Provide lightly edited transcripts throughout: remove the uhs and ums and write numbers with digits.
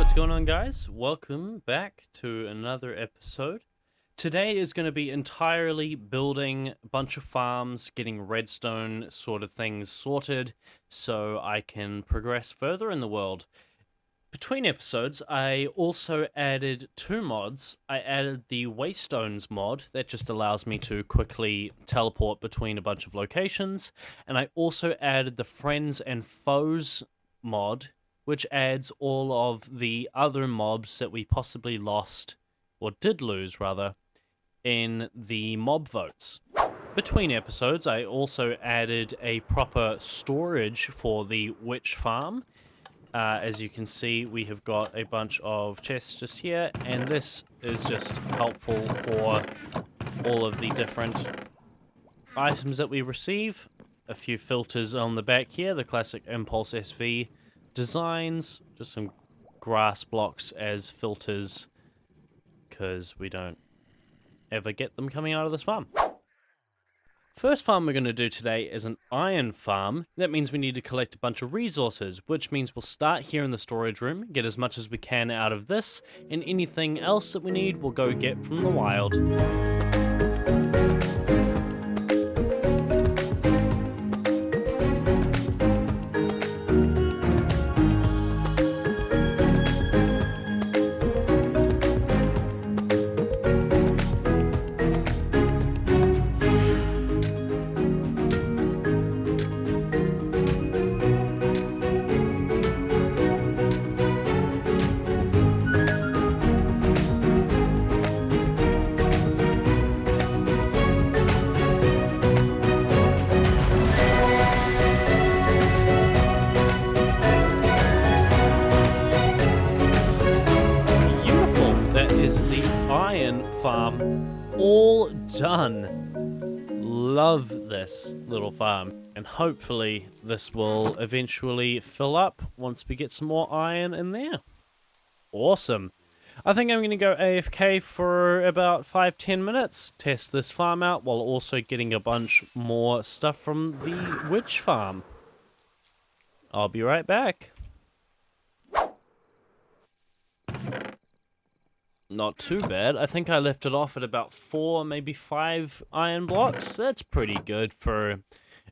What's going on, guys? Welcome back to another episode. Today is going to be entirely building a bunch of farms, getting redstone sort of things sorted so I can progress further in the world. Between episodes, I also added two mods. I added the Waystones mod that just allows me to quickly teleport between a bunch of locations, and I also added the Friends and Foes mod, which adds all of the other mobs that we possibly lost, or did lose rather, in the mob votes. Between episodes, I also added a proper storage for the witch farm. As you can see, we have got a bunch of chests just here, and this is just helpful for all of the different items that we receive. A few filters on the back here, the classic Impulse SV designs, just some grass blocks as filters, because we don't ever get them coming out of this farm. First farm we're going to do today is an iron farm. That means we need to collect a bunch of resources, which means we'll start here in the storage room, get as much as we can out of this, and anything else that we need we'll go get from the wild. Farm all done. Love this little farm, and hopefully this will eventually fill up once we get some more iron in there. Awesome. I think I'm going to go AFK for about 5-10 minutes, test this farm out while also getting a bunch more stuff from the witch farm. I'll be right back. Not too bad. I think I left it off at about 4, maybe 5 iron blocks. That's pretty good for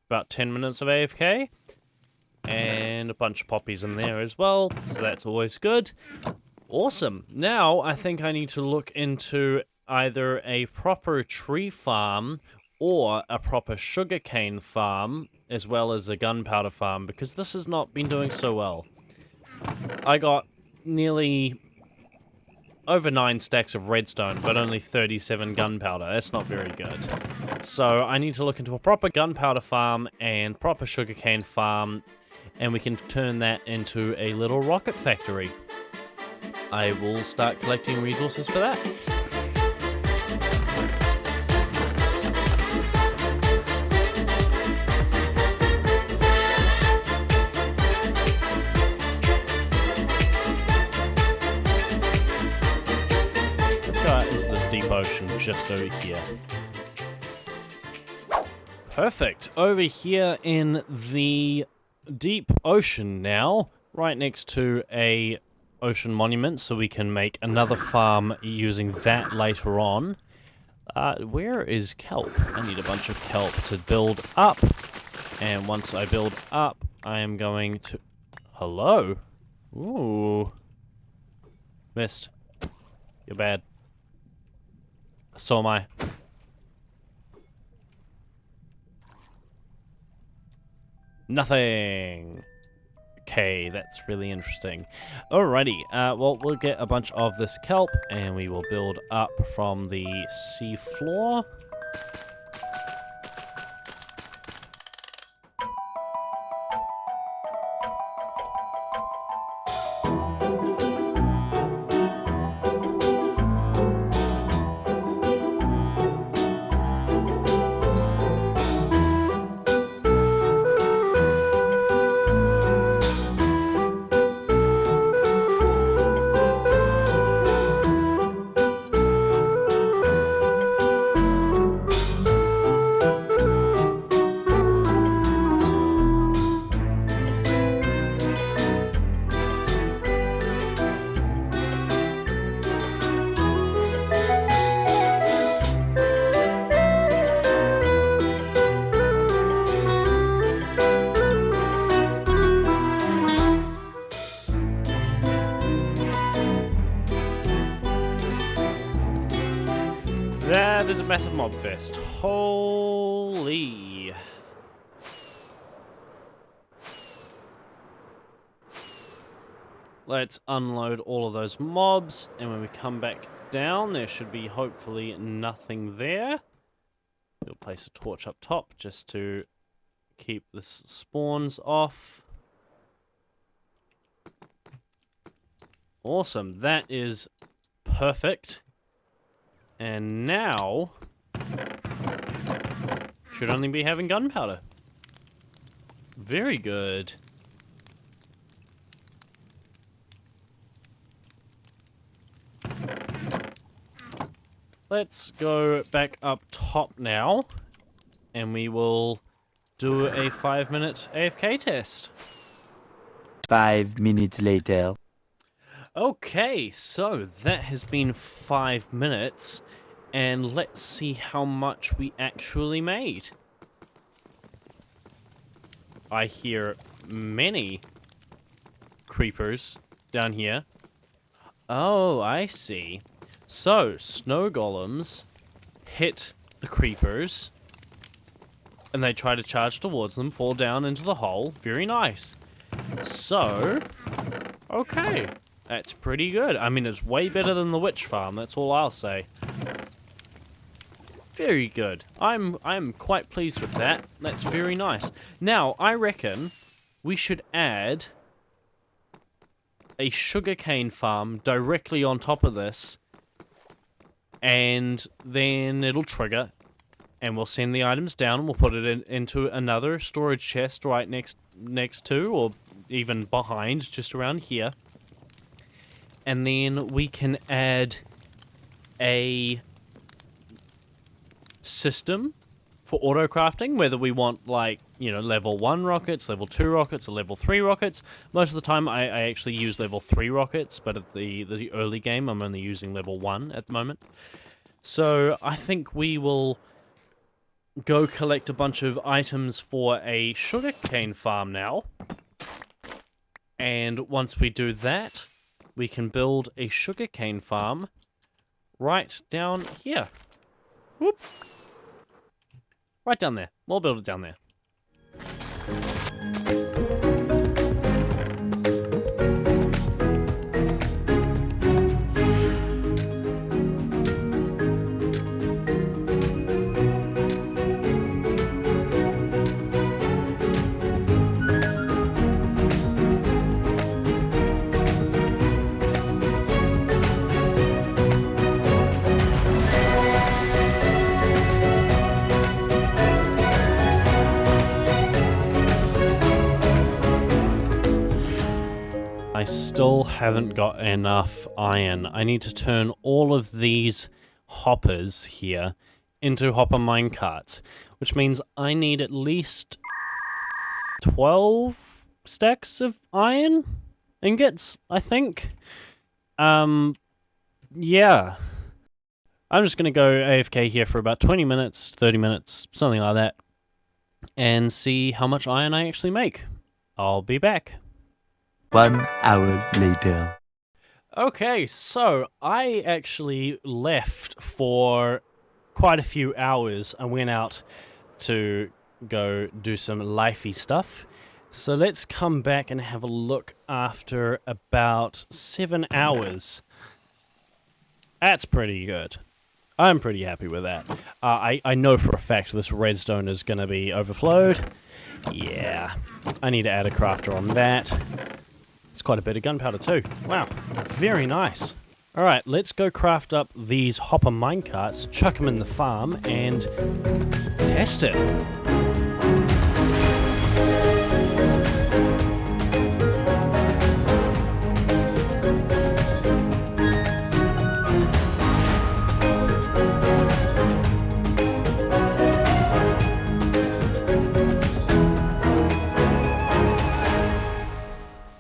about 10 minutes of AFK. And a bunch of poppies in there as well, so that's always good. Awesome. Now, I think I need to look into either a proper tree farm or a proper sugarcane farm, as well as a gunpowder farm, because this has not been doing so well. I got nearly over 9 stacks of redstone, but only 37 gunpowder. That's not very good. So I need to look into a proper gunpowder farm and proper sugarcane farm, and we can turn that into a little rocket factory. I will start collecting resources for that. Deep ocean just over here. Perfect. Over here in the deep ocean now, right next to a ocean monument, so we can make another farm using that later on. Where is kelp? I need a bunch of kelp to build up, and once I build up, I am going to... Hello? Ooh. Missed. You're bad. So am I. Nothing. Okay, that's really interesting. Alrighty, well, we'll get a bunch of this kelp, and we will build up from the sea floor. massive mob fest. Holy. Let's unload all of those mobs, and when we come back down, there should be hopefully nothing there. We'll place a torch up top just to keep the spawns off. Awesome, that is perfect. And now, should only be having gunpowder. Very good. Let's go back up top now, and we will do a 5-minute AFK test. 5 minutes later. Okay, so that has been 5 minutes, and let's see how much we actually made. I hear many creepers down here. Oh, I see. So, snow golems hit the creepers, and they try to charge towards them, fall down into the hole. Very nice. So, okay, that's pretty good. I mean, it's way better than the witch farm, that's all I'll say. Very good. I'm quite pleased with that. That's very nice. Now, I reckon we should add a sugarcane farm directly on top of this, and then it'll trigger, and we'll send the items down, and we'll put it into another storage chest right next to, or even behind, just around here. And then we can add a system for auto crafting, whether we want, like, you know, level 1 rockets, level 2 rockets, or level 3 rockets. Most of the time I actually use level 3 rockets, but at the early game I'm only using level 1 at the moment. So I think we will go collect a bunch of items for a sugarcane farm now. And once we do that, we can build a sugarcane farm right down here. Whoop! Right down there. We'll build it down there. I still haven't got enough iron. I need to turn all of these hoppers here into hopper minecarts, which means I need at least 12 stacks of iron ingots, I think. Yeah. I'm just going to go AFK here for about 20 minutes, 30 minutes, something like that, and see how much iron I actually make. I'll be back. 1 hour later. Okay, so I actually left for quite a few hours. I went out to go do some lifey stuff. So let's come back and have a look after about 7 hours. That's pretty good. I'm pretty happy with that. I know for a fact this redstone is going to be overflowed. Yeah, I need to add a crafter on that. It's quite a bit of gunpowder too. Wow, very nice. Alright, let's go craft up these hopper minecarts, chuck them in the farm, and test it.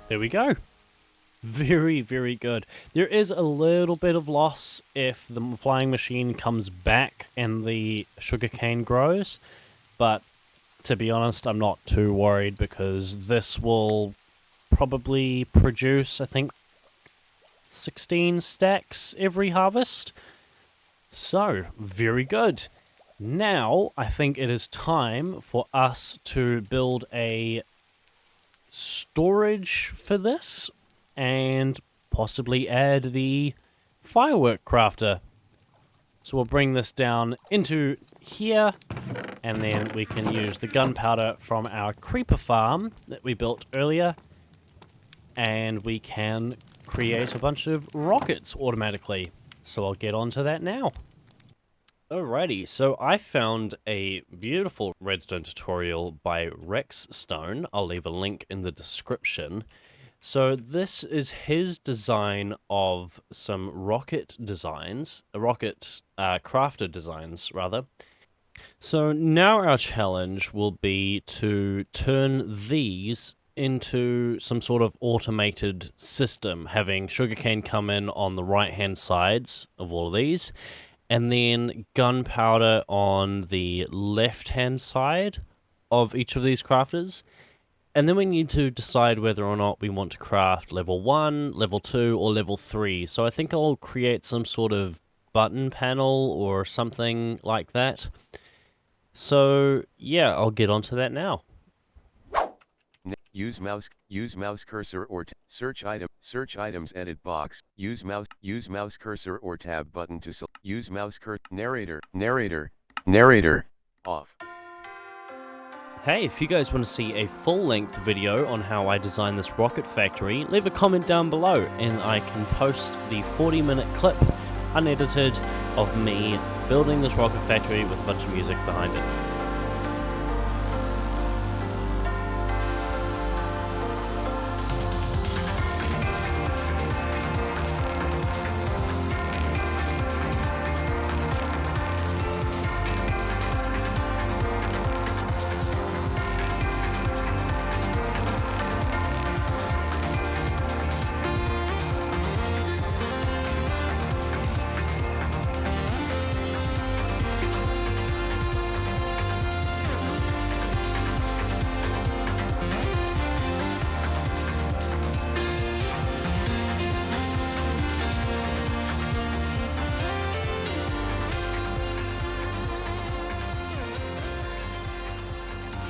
There we go. Very, very good. There is a little bit of loss if the flying machine comes back and the sugarcane grows, but to be honest, I'm not too worried because this will probably produce, I think, 16 stacks every harvest. So, very good. Now, I think it is time for us to build a storage for this and possibly add the firework crafter. So we'll bring this down into here, and then we can use the gunpowder from our creeper farm that we built earlier, and we can create a bunch of rockets automatically. So I'll get onto that now. Alrighty, so I found a beautiful redstone tutorial by Rex Stone. I'll leave a link in the description. So this is his design of some rocket designs, rocket crafter designs rather. So now our challenge will be to turn these into some sort of automated system, having sugarcane come in on the right hand sides of all of these, and then gunpowder on the left-hand side of each of these crafters. And then we need to decide whether or not we want to craft level 1, level 2, or level 3. So I think I'll create some sort of button panel or something like that. So yeah, I'll get onto that now. Use mouse cursor or search items edit box. Use mouse cursor or tab button to use mouse narrator off. Hey, if you guys want to see a full-length video on how I designed this rocket factory, leave a comment down below and I can post the 40-minute clip unedited of me building this rocket factory with a bunch of music behind it.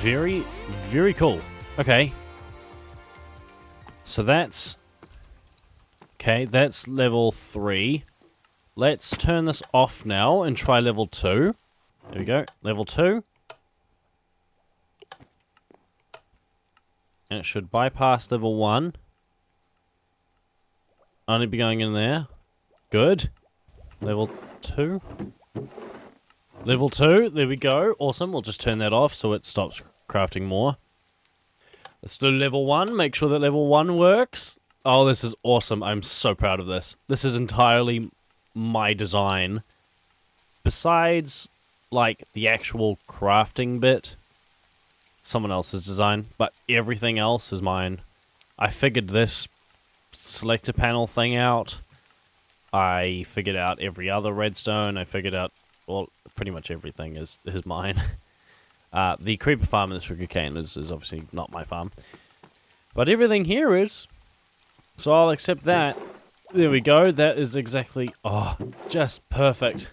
Very, very cool. Okay. So that's... Okay, that's level 3. Let's turn this off now and try level 2. There we go. Level 2. And it should bypass level 1. Only be going in there. Good. Level 2. Level 2, there we go. Awesome, we'll just turn that off so it stops crafting more. Let's do level 1, make sure that level 1 works. Oh, this is awesome. I'm so proud of this. This is entirely my design. Besides, like, the actual crafting bit, someone else's design, but everything else is mine. I figured this selector panel thing out. I figured out every other redstone. I figured out, well, pretty much everything is mine. The creeper farm and the sugarcane is obviously not my farm. But everything here is. So I'll accept that. There we go. That is exactly... Oh, just perfect.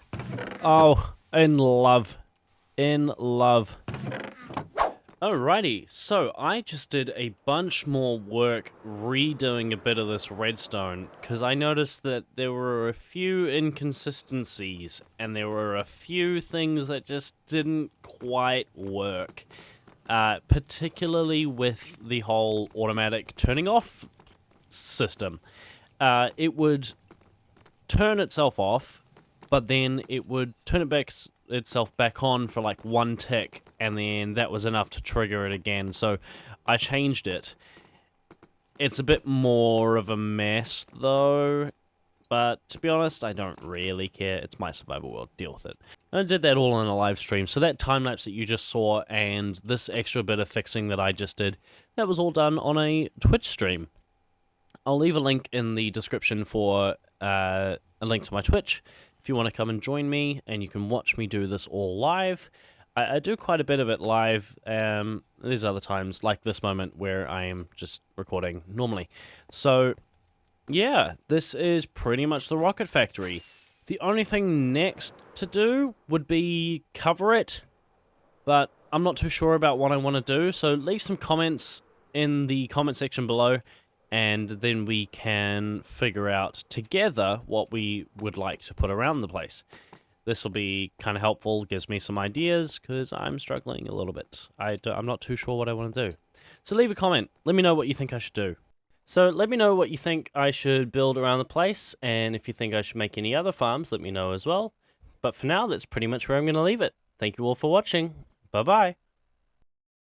Oh, in love. In love. Alrighty, so I just did a bunch more work redoing a bit of this redstone because I noticed that there were a few inconsistencies and there were a few things that just didn't quite work, particularly with the whole automatic turning off system. It would turn itself off, but then it would turn itself back on for like 1 tick, and then that was enough to trigger it again. So I changed it. It's a bit more of a mess though, but to be honest, I don't really care. It's my survival world, deal with it. And I did that all on a live stream, so that time lapse that you just saw and this extra bit of fixing that I just did, that was all done on a Twitch stream. I'll leave a link in the description for a link to my Twitch if you want to come and join me, and you can watch me do this all live. I do quite a bit of it live. There's other times, like this moment, where I am just recording normally. So, yeah, this is pretty much the rocket factory. The only thing next to do would be cover it, but I'm not too sure about what I want to do, so leave some comments in the comment section below, and then we can figure out together what we would like to put around the place. This will be kind of helpful, gives me some ideas, because I'm struggling a little bit. I'm not too sure what I want to do. So leave a comment, let me know what you think I should do. So let me know what you think I should build around the place, and if you think I should make any other farms, let me know as well. But for now, that's pretty much where I'm going to leave it. Thank you all for watching. Bye-bye.